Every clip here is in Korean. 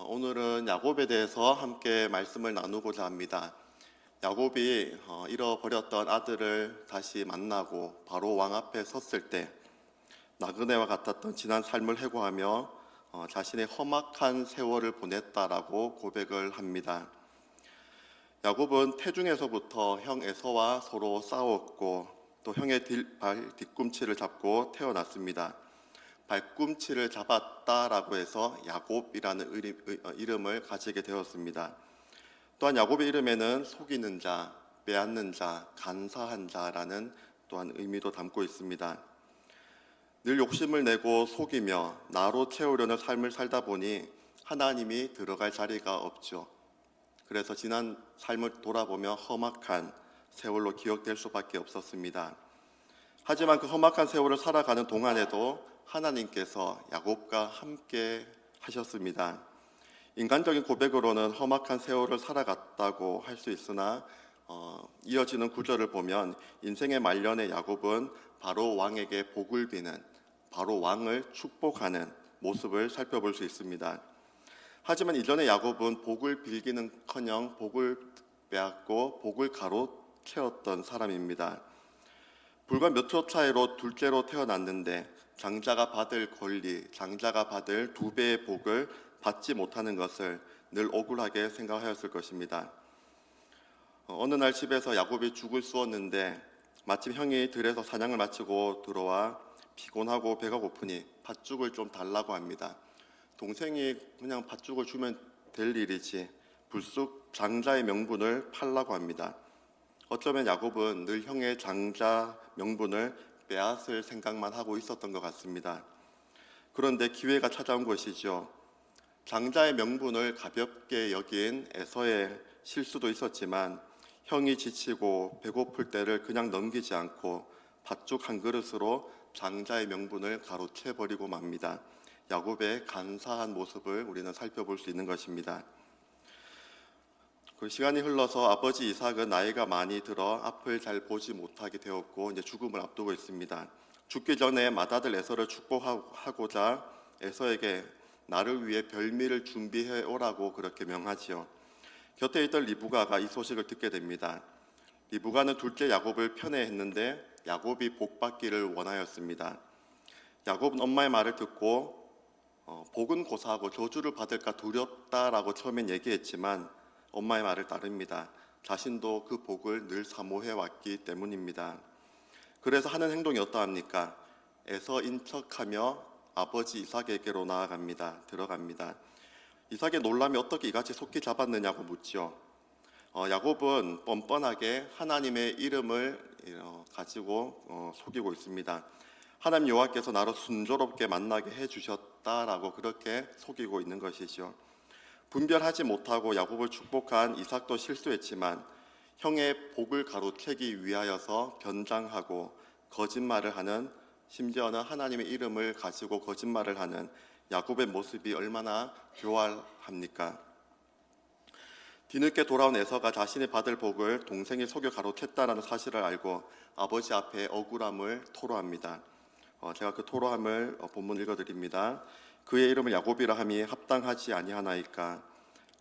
오늘은 야곱에 대해서 함께 말씀을 나누고자 합니다. 야곱이 잃어버렸던 아들을 다시 만나고 바로 왕 앞에 섰을 때 나그네와 같았던 지난 삶을 회고하며 자신의 험악한 세월을 보냈다라고 고백을 합니다. 야곱은 태중에서부터 형 에서와 서로 싸웠고 또 형의 발 뒤꿈치를 잡고 태어났습니다. 발꿈치를 잡았다라고 해서 야곱이라는 이름을 가지게 되었습니다. 또한 야곱의 이름에는 속이는 자, 빼앗는 자, 간사한 자라는 또한 의미도 담고 있습니다. 늘 욕심을 내고 속이며 나로 채우려는 삶을 살다 보니 하나님이 들어갈 자리가 없죠. 그래서 지난 삶을 돌아보며 험악한 세월로 기억될 수밖에 없었습니다. 하지만 그 험악한 세월을 살아가는 동안에도 하나님께서 야곱과 함께 하셨습니다. 인간적인 고백으로는 험악한 세월을 살아갔다고 할 수 있으나 이어지는 구절을 보면 인생의 말년에 야곱은 바로 왕에게 복을 비는, 바로 왕을 축복하는 모습을 살펴볼 수 있습니다. 하지만 이전에 야곱은 복을 빌기는커녕 복을 빼앗고 복을 가로채웠던 사람입니다. 불과 몇 초 차이로 둘째로 태어났는데 장자가 받을 권리, 장자가 받을 2배의 복을 받지 못하는 것을 늘 억울하게 생각하였을 것입니다. 어느 날 집에서 야곱이 죽을 쑤었는데 마침 형이 들에서 사냥을 마치고 들어와 피곤하고 배가 고프니 팥죽을 좀 달라고 합니다. 동생이 그냥 팥죽을 주면 될 일이지 불쑥 장자의 명분을 팔라고 합니다. 어쩌면 야곱은 늘 형의 장자 명분을 빼앗을 생각만 하고 있었던 것 같습니다. 그런데 기회가 찾아온 것이죠. 장자의 명분을 가볍게 여긴 에서의 실수도 있었지만 형이 지치고 배고플 때를 그냥 넘기지 않고 팥죽 한 그릇으로 장자의 명분을 가로채버리고 맙니다. 야곱의 간사한 모습을 우리는 살펴볼 수 있는 것입니다. 그 시간이 흘러서 아버지 이삭은 나이가 많이 들어 앞을 잘 보지 못하게 되었고 이제 죽음을 앞두고 있습니다. 죽기 전에 맏아들 에서를 축복하고자 에서에게 나를 위해 별미를 준비해 오라고 그렇게 명하지요. 곁에 있던 리브가가 이 소식을 듣게 됩니다. 리브가는 둘째 야곱을 편애했는데 야곱이 복받기를 원하였습니다. 야곱은 엄마의 말을 듣고 복은 고사하고 저주를 받을까 두렵다라고 처음엔 얘기했지만 엄마의 말을 따릅니다. 자신도 그 복을 늘 사모해 왔기 때문입니다. 그래서 하는 행동이 어떠합니까? 에서인 척하며 아버지 이삭에게로 들어갑니다. 이삭의 놀람이 어떻게 이같이 속히 잡았느냐고 묻죠. 야곱은 뻔뻔하게 하나님의 이름을 가지고 속이고 있습니다. 하나님 여호와께서 나를 순조롭게 만나게 해주셨다라고 그렇게 속이고 있는 것이죠. 분별하지 못하고 야곱을 축복한 이삭도 실수했지만 형의 복을 가로채기 위하여서 변장하고 거짓말을 하는, 심지어는 하나님의 이름을 가지고 거짓말을 하는 야곱의 모습이 얼마나 교활합니까? 뒤늦게 돌아온 에서가 자신이 받을 복을 동생이 속여 가로챘다라는 사실을 알고 아버지 앞에 억울함을 토로합니다. 제가 그 토로함을 본문 읽어드립니다. 그의 이름을 야곱이라 함이 합당하지 아니하나이까.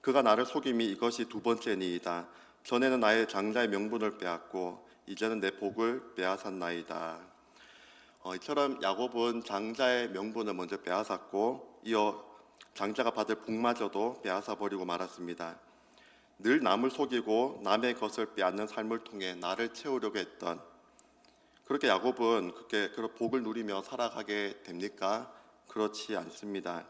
그가 나를 속임이 이것이 2번째니이다. 전에는 나의 장자의 명분을 빼앗고 이제는 내 복을 빼앗았나이다. 이처럼 야곱은 장자의 명분을 먼저 빼앗았고 이어 장자가 받을 복마저도 빼앗아버리고 말았습니다. 늘 남을 속이고 남의 것을 빼앗는 삶을 통해 나를 채우려고 했던, 그렇게 야곱은 그런 복을 누리며 살아가게 됩니까? 그렇지 않습니다.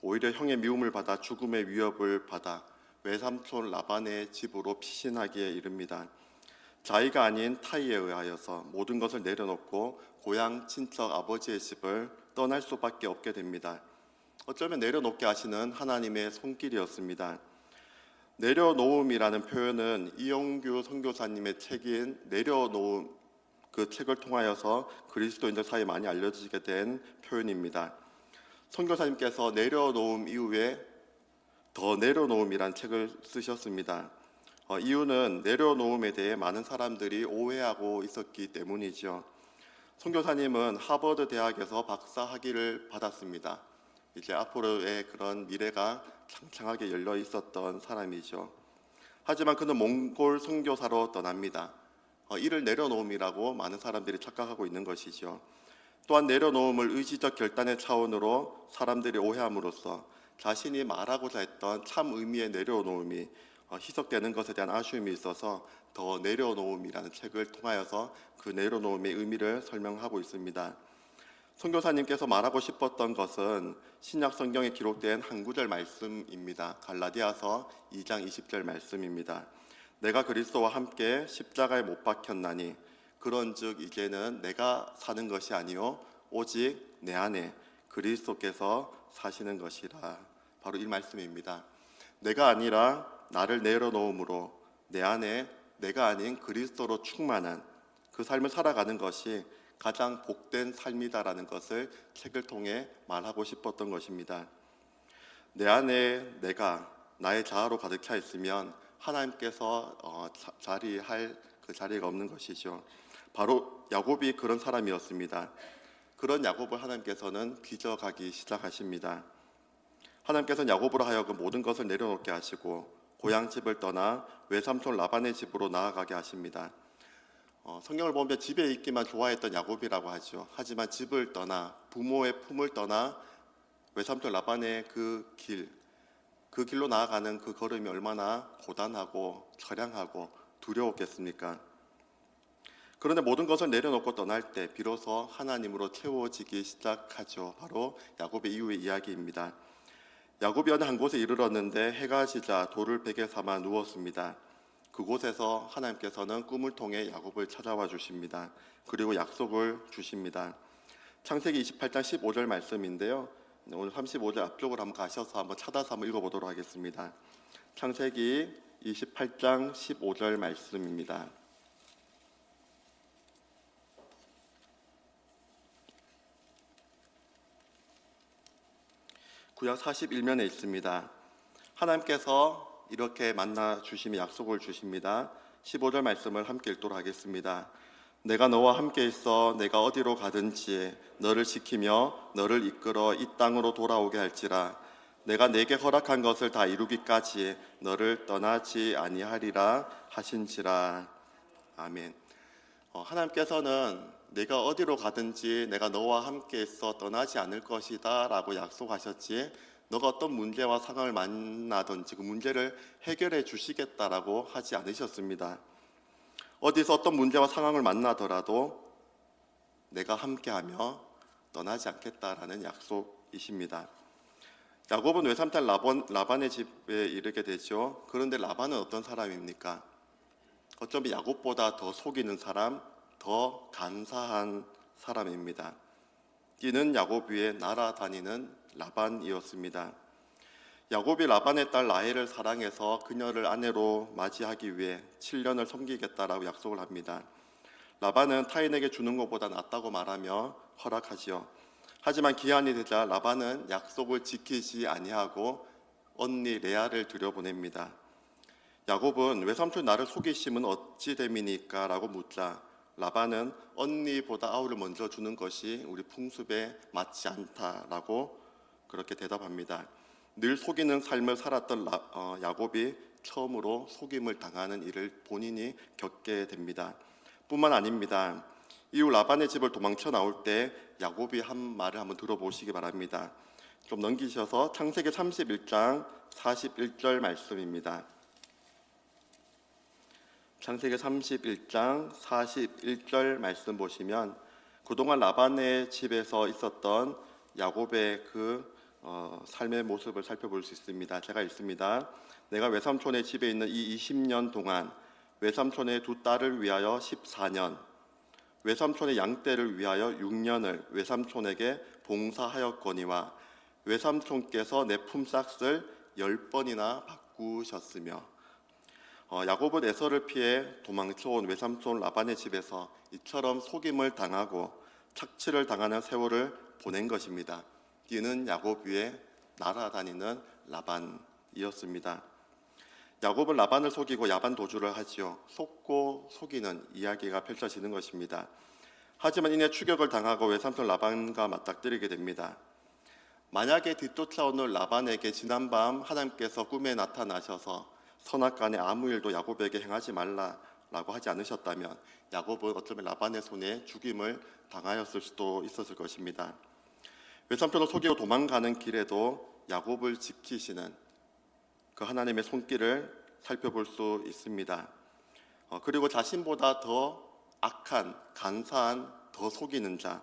오히려 형의 미움을 받아 죽음의 위협을 받아 외삼촌 라반의 집으로 피신하기에 이릅니다. 자의가 아닌 타의에 의하여서 모든 것을 내려놓고 고향 친척 아버지의 집을 떠날 수밖에 없게 됩니다. 어쩌면 내려놓게 하시는 하나님의 손길이었습니다. 내려놓음이라는 표현은 이용규 선교사님의 책인 내려놓음, 그 책을 통하여서 그리스도인들 사이에 많이 알려지게 된 표현입니다. 선교사님께서 내려놓음 이후에 더 내려놓음이란 책을 쓰셨습니다. 이유는 내려놓음에 대해 많은 사람들이 오해하고 있었기 때문이죠. 선교사님은 하버드 대학에서 박사 학위를 받았습니다. 이제 앞으로의 그런 미래가 창창하게 열려 있었던 사람이죠. 하지만 그는 몽골 선교사로 떠납니다. 이를 내려놓음이라고 많은 사람들이 착각하고 있는 것이죠. 또한 내려놓음을 의지적 결단의 차원으로 사람들이 오해함으로써 자신이 말하고자 했던 참 의미의 내려놓음이 희석되는 것에 대한 아쉬움이 있어서 더 내려놓음이라는 책을 통하여서 그 내려놓음의 의미를 설명하고 있습니다. 선교사님께서 말하고 싶었던 것은 신약 성경에 기록된 한 구절 말씀입니다. 갈라디아서 2장 20절 말씀입니다. 내가 그리스도와 함께 십자가에 못 박혔나니 그런즉 이제는 내가 사는 것이 아니요 오직 내 안에 그리스도께서 사시는 것이라. 바로 이 말씀입니다. 내가 아니라 나를 내려놓음으로 내 안에 내가 아닌 그리스도로 충만한 그 삶을 살아가는 것이 가장 복된 삶이다라는 것을 책을 통해 말하고 싶었던 것입니다. 내 안에 내가 나의 자아로 가득 차 있으면 하나님께서 자리할 그 자리가 없는 것이죠. 바로 야곱이 그런 사람이었습니다. 그런 야곱을 하나님께서는 빚어가기 시작하십니다. 하나님께서는 야곱으로 하여금 모든 것을 내려놓게 하시고 고향 집을 떠나 외삼촌 라반의 집으로 나아가게 하십니다. 성경을 보면 집에 있기만 좋아했던 야곱이라고 하죠. 하지만 집을 떠나 부모의 품을 떠나 외삼촌 라반의 그 길로 나아가는 그 걸음이 얼마나 고단하고 처량하고 두려웠겠습니까? 그런데 모든 것을 내려놓고 떠날 때 비로소 하나님으로 채워지기 시작하죠. 바로 야곱의 이후의 이야기입니다. 야곱이 어느 한 곳에 이르렀는데 해가 지자 돌을 베개 삼아 누웠습니다. 그곳에서 하나님께서는 꿈을 통해 야곱을 찾아와 주십니다. 그리고 약속을 주십니다. 창세기 28장 15절 말씀인데요. 오늘 35절 앞쪽으로 한번 가셔서 한번 찾아서 한번 읽어보도록 하겠습니다. 창세기 28장 15절 말씀입니다. 구약 41면에 있습니다. 하나님께서 이렇게 만나 주시며 약속을 주십니다. 15절 말씀을 함께 읽도록 하겠습니다. 내가 너와 함께 있어 내가 어디로 가든지 너를 지키며 너를 이끌어 이 땅으로 돌아오게 할지라. 내가 내게 허락한 것을 다 이루기까지 너를 떠나지 아니하리라 하신지라. 아멘. 하나님께서는 내가 어디로 가든지 내가 너와 함께 있어 떠나지 않을 것이다 라고 약속하셨지, 너가 어떤 문제와 상황을 만나든지 그 문제를 해결해 주시겠다라고 하지 않으셨습니다. 어디서 어떤 문제와 상황을 만나더라도 내가 함께하며 떠나지 않겠다라는 약속이십니다. 야곱은 외삼촌 라반의 집에 이르게 되죠. 그런데 라반은 어떤 사람입니까? 어쩌면 야곱보다 더 속이는 사람, 더 간사한 사람입니다. 이는 야곱 위에 날아다니는 라반이었습니다. 야곱이 라반의 딸 라헬을 사랑해서 그녀를 아내로 맞이하기 위해 7년을 섬기겠다라고 약속을 합니다. 라반은 타인에게 주는 것보다 낫다고 말하며 허락하지요. 하지만 기한이 되자 라반은 약속을 지키지 아니하고 언니 레아를 들여보냅니다. 야곱은 외삼촌 나를 속이심은 어찌 됨이니까 라고 묻자 라반은 언니보다 아우를 먼저 주는 것이 우리 풍습에 맞지 않다라고 그렇게 대답합니다. 늘 속이는 삶을 살았던 야곱이 처음으로 속임을 당하는 일을 본인이 겪게 됩니다. 뿐만 아닙니다. 이후 라반의 집을 도망쳐 나올 때 야곱이 한 말을 한번 들어보시기 바랍니다. 좀 넘기셔서 창세기 31장 41절 말씀입니다. 창세기 31장 41절 말씀 보시면 그동안 라반의 집에서 있었던 야곱의 그 삶의 모습을 살펴볼 수 있습니다. 제가 읽습니다. 내가 외삼촌의 집에 있는 이 20년 동안 외삼촌의 두 딸을 위하여 14년, 외삼촌의 양떼를 위하여 6년을 외삼촌에게 봉사하였거니와 외삼촌께서 내 품삯을 10번이나 바꾸셨으며. 야곱은 에서를 피해 도망쳐온 외삼촌 라반의 집에서 이처럼 속임을 당하고 착취를 당하는 세월을 보낸 것입니다. 이는 야곱 위에 날아다니는 라반이었습니다. 야곱은 라반을 속이고 야반 도주를 하지요. 속고 속이는 이야기가 펼쳐지는 것입니다. 하지만 이내 추격을 당하고 외삼촌 라반과 맞닥뜨리게 됩니다. 만약에 뒤쫓아오는 라반에게 지난밤 하나님께서 꿈에 나타나셔서 선악간에 아무 일도 야곱에게 행하지 말라라고 하지 않으셨다면 야곱은 어쩌면 라반의 손에 죽임을 당하였을 수도 있었을 것입니다. 외삼촌을 속이고 도망가는 길에도 야곱을 지키시는 그 하나님의 손길을 살펴볼 수 있습니다. 그리고 자신보다 더 악한, 간사한, 더 속이는 자,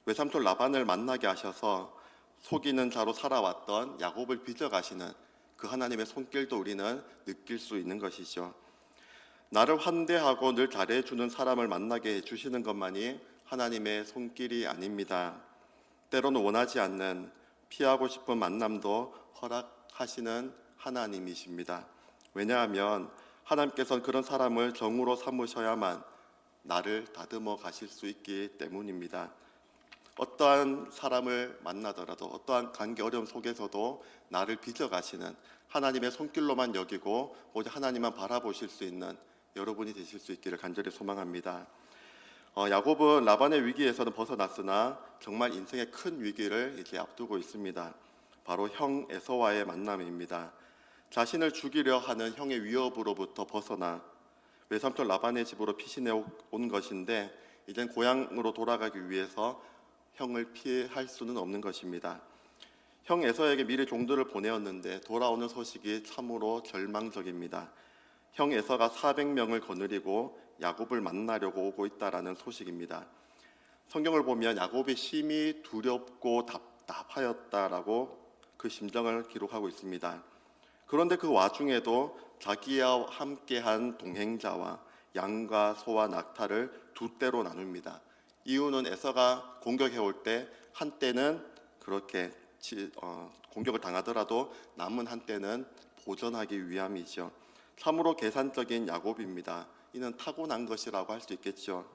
외삼촌 라반을 만나게 하셔서 속이는 자로 살아왔던 야곱을 빚어가시는 그 하나님의 손길도 우리는 느낄 수 있는 것이죠. 나를 환대하고 늘 잘해주는 사람을 만나게 해주시는 것만이 하나님의 손길이 아닙니다. 때로는 원하지 않는, 피하고 싶은 만남도 허락하시는 하나님이십니다. 왜냐하면 하나님께서는 그런 사람을 정으로 삼으셔야만 나를 다듬어 가실 수 있기 때문입니다. 어떠한 사람을 만나더라도 어떠한 관계 어려움 속에서도 나를 빚어가시는 하나님의 손길로만 여기고 오직 하나님만 바라보실 수 있는 여러분이 되실 수 있기를 간절히 소망합니다. 야곱은 라반의 위기에서는 벗어났으나 정말 인생의 큰 위기를 이제 앞두고 있습니다. 바로 형 에서와의 만남입니다. 자신을 죽이려 하는 형의 위협으로부터 벗어나 외삼촌 라반의 집으로 피신해 온 것인데 이젠 고향으로 돌아가기 위해서 형을 피할 수는 없는 것입니다. 형 에서에게 미리 종들을 보내었는데 돌아오는 소식이 참으로 절망적입니다. 형 에서가 400명을 거느리고 야곱을 만나려고 오고 있다라는 소식입니다. 성경을 보면 야곱이 심히 두렵고 답답하였다라고 그 심정을 기록하고 있습니다. 그런데 그 와중에도 자기와 함께한 동행자와 양과 소와 낙타를 두 떼로 나눕니다. 이유는 에서가 공격해 올 때 한때는 그렇게 공격을 당하더라도 남은 한때는 보전하기 위함이죠. 참으로 계산적인 야곱입니다. 이는 타고난 것이라고 할 수 있겠죠.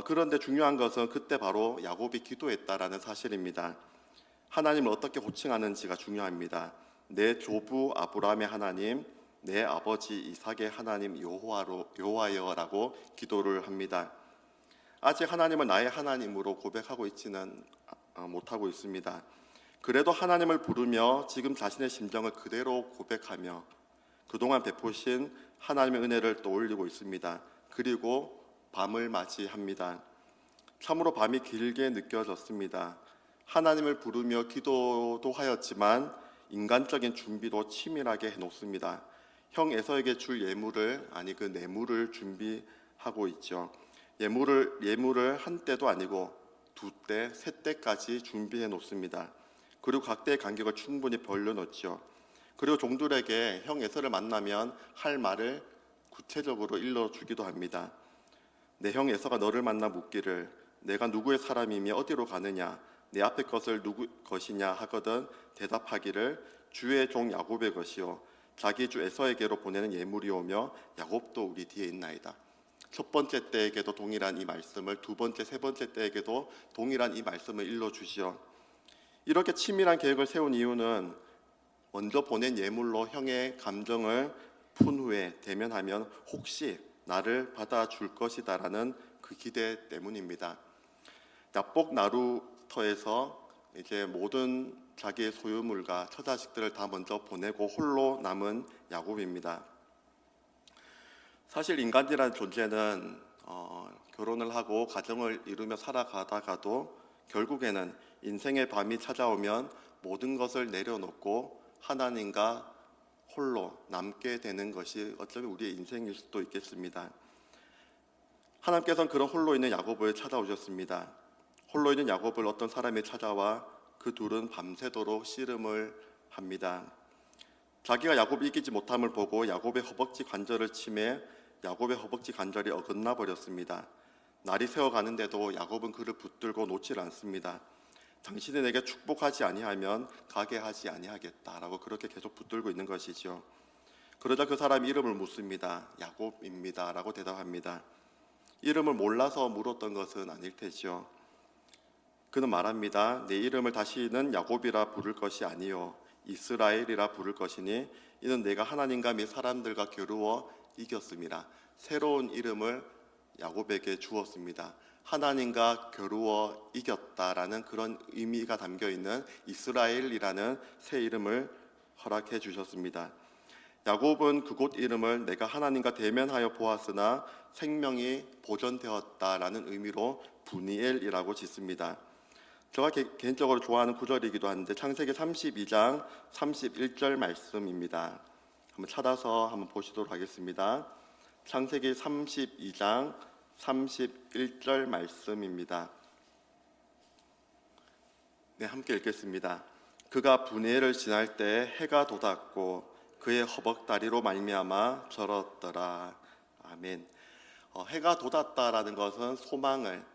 그런데 중요한 것은 그때 바로 야곱이 기도했다라는 사실입니다. 하나님을 어떻게 호칭하는지가 중요합니다. 내 조부 아브라함의 하나님, 내 아버지 이삭의 하나님 여호와여라고 기도를 합니다. 아직 하나님을 나의 하나님으로 고백하고 있지는 못하고 있습니다. 그래도 하나님을 부르며 지금 자신의 심정을 그대로 고백하며 그동안 베푸신 하나님의 은혜를 떠올리고 있습니다. 그리고 밤을 맞이합니다. 참으로 밤이 길게 느껴졌습니다. 하나님을 부르며 기도도 하였지만 인간적인 준비도 치밀하게 해놓습니다. 형 에서에게 줄 예물을 그 뇌물을 준비하고 있죠. 예물을 한 때도 아니고 두 때, 세 때까지 준비해 놓습니다. 그리고 각대의 간격을 충분히 벌려놓죠. 그리고 종들에게 형 에서를 만나면 할 말을 구체적으로 일러주기도 합니다. 내 형 에서가 너를 만나 묻기를 내가 누구의 사람이며 어디로 가느냐 내 앞에 것을 누구 것이냐 하거든 대답하기를 주의 종 야곱의 것이요 자기 주 에서에게로 보내는 예물이오며 야곱도 우리 뒤에 있나이다. 첫 번째 때에게도 동일한 이 말씀을, 두 번째, 세 번째 때에게도 동일한 이 말씀을 일러주시오. 이렇게 치밀한 계획을 세운 이유는 먼저 보낸 예물로 형의 감정을 푼 후에 대면하면 혹시 나를 받아줄 것이다라는 그 기대 때문입니다. 납복 나루터에서 이제 모든 자기의 소유물과 처자식들을 다 먼저 보내고 홀로 남은 야곱입니다. 사실 인간이라는 존재는 결혼을 하고 가정을 이루며 살아가다가도 결국에는 인생의 밤이 찾아오면 모든 것을 내려놓고 하나님과 홀로 남게 되는 것이 어쩌면 우리의 인생일 수도 있겠습니다. 하나님께서는 그런 홀로 있는 야곱을 찾아오셨습니다. 홀로 있는 야곱을 어떤 사람이 찾아와 그 둘은 밤새도록 씨름을 합니다. 자기가 야곱이 이기지 못함을 보고 야곱의 허벅지 관절을 치매 야곱의 허벅지 관절이 어긋나 버렸습니다. 날이 새어가는데도 야곱은 그를 붙들고 놓질 않습니다. 당신이 내게 축복하지 아니하면 가게 하지 아니하겠다라고 그렇게 계속 붙들고 있는 것이죠. 그러자 그 사람이 이름을 묻습니다. 야곱입니다라고 대답합니다. 이름을 몰라서 물었던 것은 아닐 테죠. 그는 말합니다. 내 이름을 다시는 야곱이라 부를 것이 아니요 이스라엘이라 부를 것이니 이는 내가 하나님과 및 사람들과 겨루어 이겼습니다. 새로운 이름을 야곱에게 주었습니다. 하나님과 겨루어 이겼다라는 그런 의미가 담겨 있는 이스라엘이라는 새 이름을 허락해 주셨습니다. 야곱은 그곳 이름을 내가 하나님과 대면하여 보았으나 생명이 보존되었다라는 의미로 분이엘이라고 짓습니다. 제가 개인적으로 좋아하는 구절이기도 한데 창세기 32장 31절 말씀입니다. 한번 찾아서 한번 보시도록 하겠습니다. 창세기 32장 31절 말씀입니다. 네, 함께 읽겠습니다. 그가 분이엘을 지날 때 해가 돋았고 그의 허벅다리로 말미암아 절었더라. 아멘. 해가 돋았다라는 것은 소망을,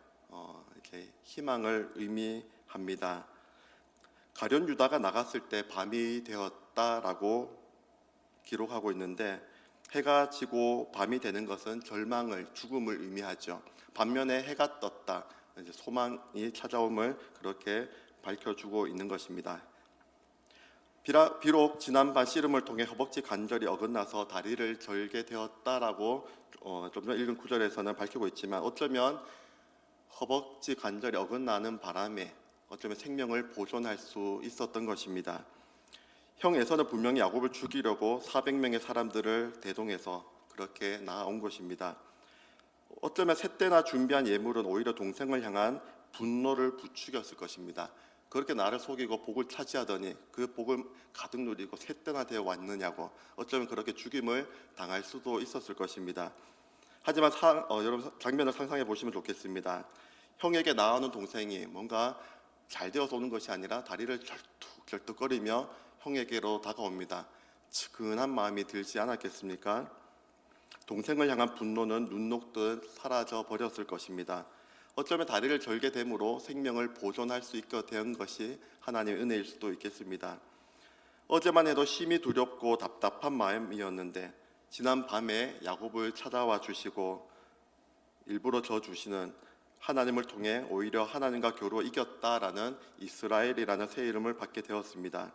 이렇게 희망을 의미합니다. 가룟 유다가 나갔을 때 밤이 되었다라고 기록하고 있는데 해가 지고 밤이 되는 것은 절망을, 죽음을 의미하죠. 반면에 해가 떴다, 이제 소망이 찾아옴을 그렇게 밝혀주고 있는 것입니다. 비록 지난밤 씨름을 통해 허벅지 관절이 어긋나서 다리를 절게 되었다라고 좀 전 읽은 구절에서는 밝히고 있지만 어쩌면 허벅지 관절이 어긋나는 바람에 어쩌면 생명을 보존할 수 있었던 것입니다. 형 에서는 분명히 야곱을 죽이려고 400명의 사람들을 대동해서 그렇게 나아온 것입니다. 어쩌면 셋째나 준비한 예물은 오히려 동생을 향한 분노를 부추겼을 것입니다. 그렇게 나를 속이고 복을 차지하더니 그 복을 가득 누리고 셋째나 되어 왔느냐고, 어쩌면 그렇게 죽임을 당할 수도 있었을 것입니다. 하지만 여러분 장면을 상상해 보시면 좋겠습니다. 형에게 나오는 동생이 뭔가 잘 되어서 오는 것이 아니라 다리를 절뚝거리며 형에게로 다가옵니다. 측은한 마음이 들지 않았겠습니까? 동생을 향한 분노는 눈 녹듯 사라져 버렸을 것입니다. 어쩌면 다리를 절게 됨으로 생명을 보존할 수 있게 된 것이 하나님의 은혜일 수도 있겠습니다. 어제만 해도 심히 두렵고 답답한 마음이었는데 지난 밤에 야곱을 찾아와 주시고 일부러 져 주시는 하나님을 통해 오히려 하나님과 겨루어 이겼다라는 이스라엘이라는 새 이름을 받게 되었습니다.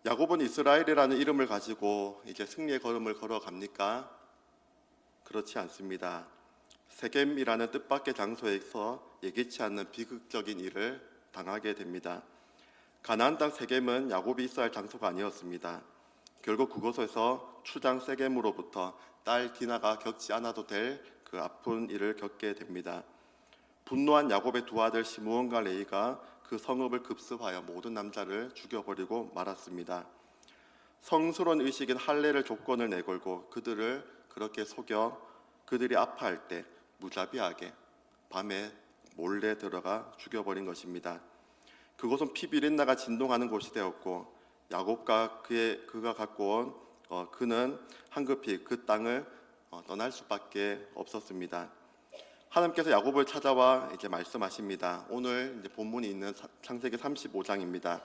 야곱은 이스라엘이라는 이름을 가지고 이제 승리의 걸음을 걸어갑니까? 그렇지 않습니다. 세겜이라는 뜻밖의 장소에서 예기치 않는 비극적인 일을 당하게 됩니다. 가나안 땅 세겜은 야곱이 있어야 할 장소가 아니었습니다. 결국 그곳에서 추장 세겜으로부터 딸 디나가 겪지 않아도 될 그 아픈 일을 겪게 됩니다. 분노한 야곱의 두 아들 시므온과 레이가 그 성읍을 급습하여 모든 남자를 죽여버리고 말았습니다. 성스러운 의식인 할례를 조건을 내걸고 그들을 그렇게 속여 그들이 아파할 때 무자비하게 밤에 몰래 들어가 죽여버린 것입니다. 그곳은 피비린내가 진동하는 곳이 되었고 야곱과 그가 갖고 온 그는 황급히 그 땅을 떠날 수밖에 없었습니다. 하나님께서 야곱을 찾아와 이제 말씀하십니다. 오늘 이제 본문이 있는 창세기 35장입니다.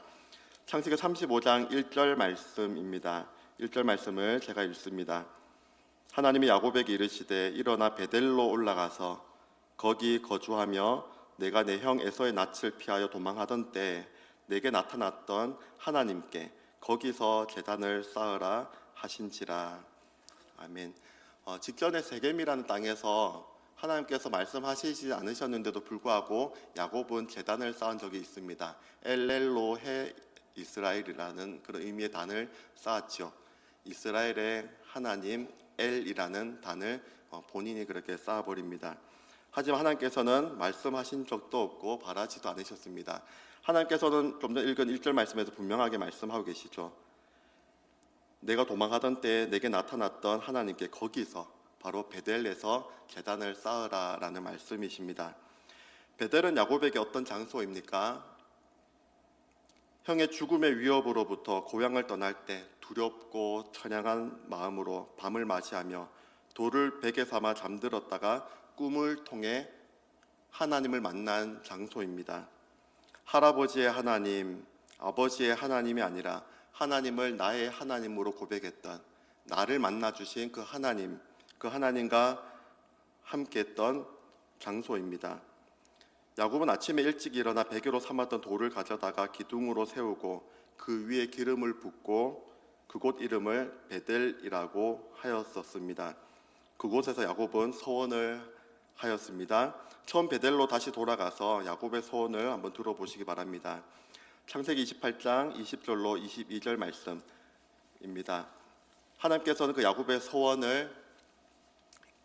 창세기 35장 1절 말씀입니다. 1절 말씀을 제가 읽습니다. 하나님이 야곱에게 이르시되 일어나 베델로 올라가서 거기 거주하며 내가 내 형 에서의 낯을 피하여 도망하던 때 내게 나타났던 하나님께 거기서 제단을 쌓으라 하신지라. 아멘. 직전에 세겜이라는 땅에서 하나님께서 말씀하시지 않으셨는데도 불구하고 야곱은 제단을 쌓은 적이 있습니다. 엘렐로헤 이스라엘이라는 그런 의미의 단을 쌓았죠. 이스라엘의 하나님 엘이라는 단을 본인이 그렇게 쌓아버립니다. 하지만 하나님께서는 말씀하신 적도 없고 바라지도 않으셨습니다. 하나님께서는 좀 전 읽은 1절 말씀에서 분명하게 말씀하고 계시죠. 내가 도망하던 때에 내게 나타났던 하나님께 거기서 바로 베델에서 제단을 쌓으라라는 말씀이십니다. 베델은 야곱에게 어떤 장소입니까? 형의 죽음의 위협으로부터 고향을 떠날 때 두렵고 처량한 마음으로 밤을 맞이하며 돌을 베개 삼아 잠들었다가 꿈을 통해 하나님을 만난 장소입니다. 할아버지의 하나님, 아버지의 하나님이 아니라 하나님을 나의 하나님으로 고백했던, 나를 만나주신 그 하나님, 그 하나님과 함께했던 장소입니다. 야곱은 아침에 일찍 일어나 베개로 삼았던 돌을 가져다가 기둥으로 세우고 그 위에 기름을 붓고 그곳 이름을 베델이라고 하였었습니다. 그곳에서 야곱은 서원을 하였습니다. 처음 베델로 다시 돌아가서 야곱의 소원을 한번 들어보시기 바랍니다. 창세기 28장 20절로 22절 말씀입니다. 하나님께서는 그 야곱의 소원을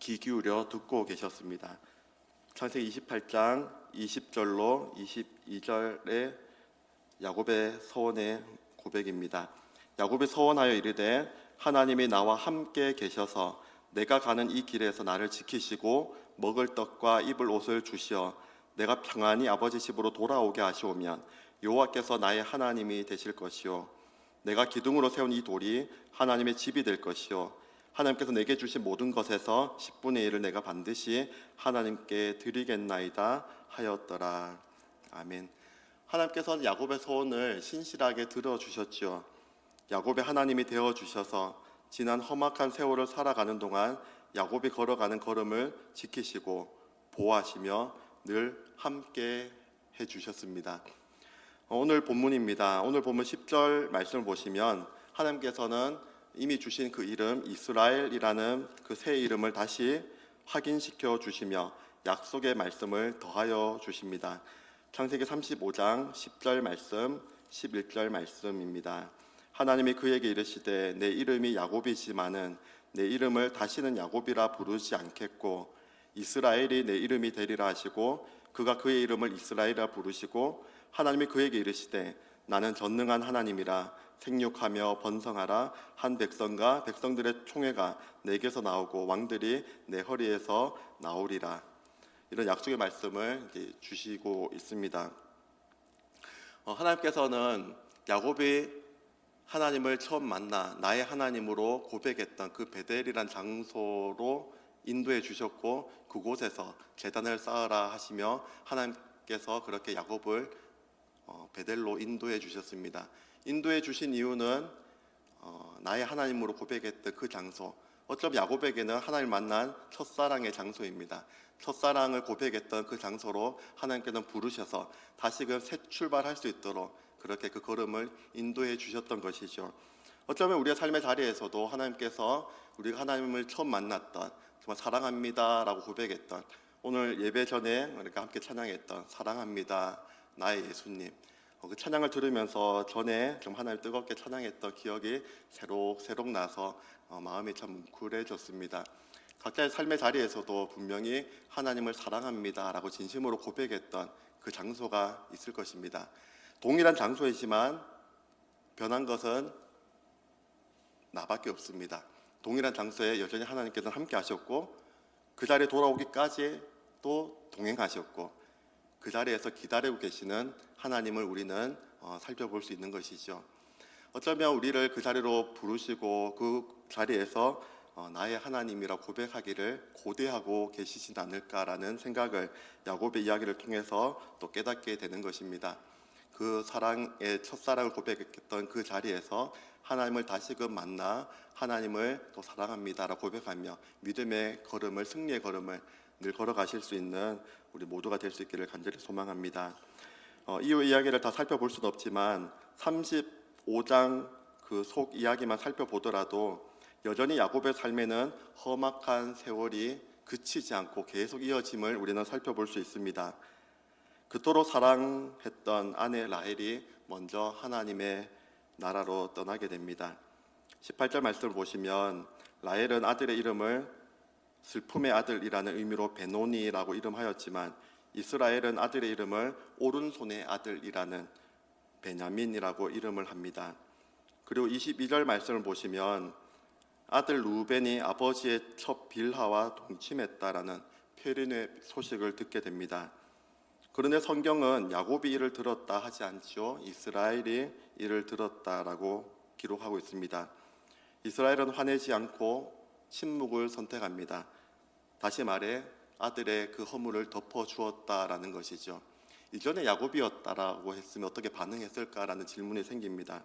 귀 기울여 듣고 계셨습니다. 창세기 28장 20절로 22절의 야곱의 소원의 고백입니다. 야곱이 소원하여 이르되 하나님이 나와 함께 계셔서 내가 가는 이 길에서 나를 지키시고 먹을 떡과 입을 옷을 주시어 내가 평안히 아버지 집으로 돌아오게 하시오면 여호와께서 나의 하나님이 되실 것이요 내가 기둥으로 세운 이 돌이 하나님의 집이 될 것이요 하나님께서 내게 주신 모든 것에서 10분의 1을 내가 반드시 하나님께 드리겠나이다 하였더라. 아멘. 하나님께서는 야곱의 소원을 신실하게 들어주셨지요. 야곱의 하나님이 되어주셔서 지난 험악한 세월을 살아가는 동안 야곱이 걸어가는 걸음을 지키시고 보호하시며 늘 함께 해주셨습니다. 오늘 본문입니다. 오늘 본문 10절 말씀을 보시면 하나님께서는 이미 주신 그 이름 이스라엘이라는 그 새 이름을 다시 확인시켜 주시며 약속의 말씀을 더하여 주십니다. 창세기 35장 10절 말씀 11절 말씀입니다. 하나님이 그에게 이르시되 내 이름이 야곱이지만은 내 이름을 다시는 야곱이라 부르지 않겠고 이스라엘이 내 이름이 되리라 하시고 그가 그의 이름을 이스라엘이라 부르시고 하나님이 그에게 이르시되 나는 전능한 하나님이라 생육하며 번성하라 한 백성과 백성들의 총회가 내게서 나오고 왕들이 내 허리에서 나오리라. 이런 약속의 말씀을 주시고 있습니다. 하나님께서는 야곱이 하나님을 처음 만나 나의 하나님으로 고백했던 그 베델이란 장소로 인도해 주셨고 그곳에서 제단을 쌓으라 하시며 하나님께서 그렇게 야곱을 베델로 인도해 주셨습니다. 인도해 주신 이유는 나의 하나님으로 고백했던 그 장소, 어쩌면 야곱에게는 하나님을 만난 첫사랑의 장소입니다. 첫사랑을 고백했던 그 장소로 하나님께서는 부르셔서 다시금 새 출발할 수 있도록 그렇게 그 걸음을 인도해 주셨던 것이죠. 어쩌면 우리의 삶의 자리에서도 하나님께서 우리가 하나님을 처음 만났던 정말 사랑합니다 라고 고백했던 오늘 예배 전에 우리가 함께 찬양했던 사랑합니다 나의 예수님, 그 찬양을 들으면서 전에 좀 하나님 뜨겁게 찬양했던 기억이 새록 나서 마음이 참 뭉클해졌습니다. 각자의 삶의 자리에서도 분명히 하나님을 사랑합니다 라고 진심으로 고백했던 그 장소가 있을 것입니다. 동일한 장소이지만 변한 것은 나밖에 없습니다. 동일한 장소에 여전히 하나님께서는 함께 하셨고 그 자리에 돌아오기까지 또 동행하셨고 그 자리에서 기다리고 계시는 하나님을 우리는 살펴볼 수 있는 것이죠. 어쩌면 우리를 그 자리로 부르시고 그 자리에서 나의 하나님이라 고백하기를 고대하고 계시진 않을까라는 생각을 야곱의 이야기를 통해서 또 깨닫게 되는 것입니다. 그 사랑의 첫사랑을 고백했던 그 자리에서 하나님을 다시금 만나 하나님을 또 사랑합니다라고 고백하며 믿음의 걸음을, 승리의 걸음을 늘 걸어가실 수 있는 우리 모두가 될 수 있기를 간절히 소망합니다. 이후 이야기를 다 살펴볼 수는 없지만 35장 그 속 이야기만 살펴보더라도 여전히 야곱의 삶에는 험악한 세월이 그치지 않고 계속 이어짐을 우리는 살펴볼 수 있습니다. 그토록 사랑했던 아내 라헬이 먼저 하나님의 나라로 떠나게 됩니다. 18절 말씀을 보시면 라헬은 아들의 이름을 슬픔의 아들이라는 의미로 베노니라고 이름하였지만 이스라엘은 아들의 이름을 오른손의 아들이라는 베냐민이라고 이름을 합니다. 그리고 22절 말씀을 보시면 아들 루벤이 아버지의 첩 빌하와 동침했다라는 페륜의 소식을 듣게 됩니다. 그런데 성경은 야곱이 이를 들었다 하지 않지요. 이스라엘이 이를 들었다라고 기록하고 있습니다. 이스라엘은 화내지 않고 침묵을 선택합니다. 다시 말해 아들의 그 허물을 덮어주었다라는 것이죠. 이전에 야곱이었다라고 했으면 어떻게 반응했을까라는 질문이 생깁니다.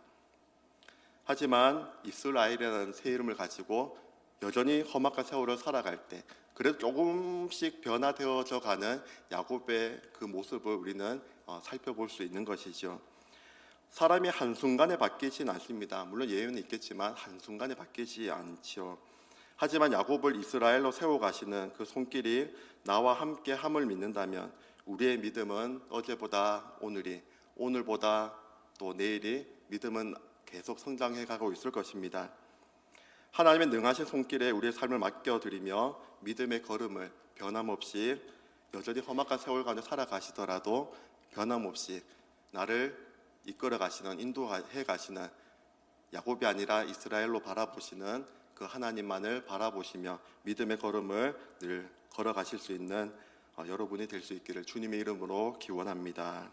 하지만 이스라엘이라는 새 이름을 가지고 여전히 험악한 세월을 살아갈 때 그래도 조금씩 변화되어져 가는 야곱의 그 모습을 우리는 살펴볼 수 있는 것이죠. 사람이 한순간에 바뀌진 않습니다. 물론 예외는 있겠지만 한순간에 바뀌지 않죠. 하지만 야곱을 이스라엘로 세워 가시는 그 손길이 나와 함께 함을 믿는다면 우리의 믿음은 어제보다 오늘이, 오늘보다 또 내일이 믿음은 계속 성장해 가고 있을 것입니다. 하나님의 능하신 손길에 우리의 삶을 맡겨드리며 믿음의 걸음을 변함없이 여전히 험악한 세월 가운데 살아가시더라도 변함없이 나를 이끌어 가시는, 인도해 가시는 야곱이 아니라 이스라엘로 바라보시는 그 하나님만을 바라보시며 믿음의 걸음을 늘 걸어가실 수 있는 여러분이 될 수 있기를 주님의 이름으로 기원합니다.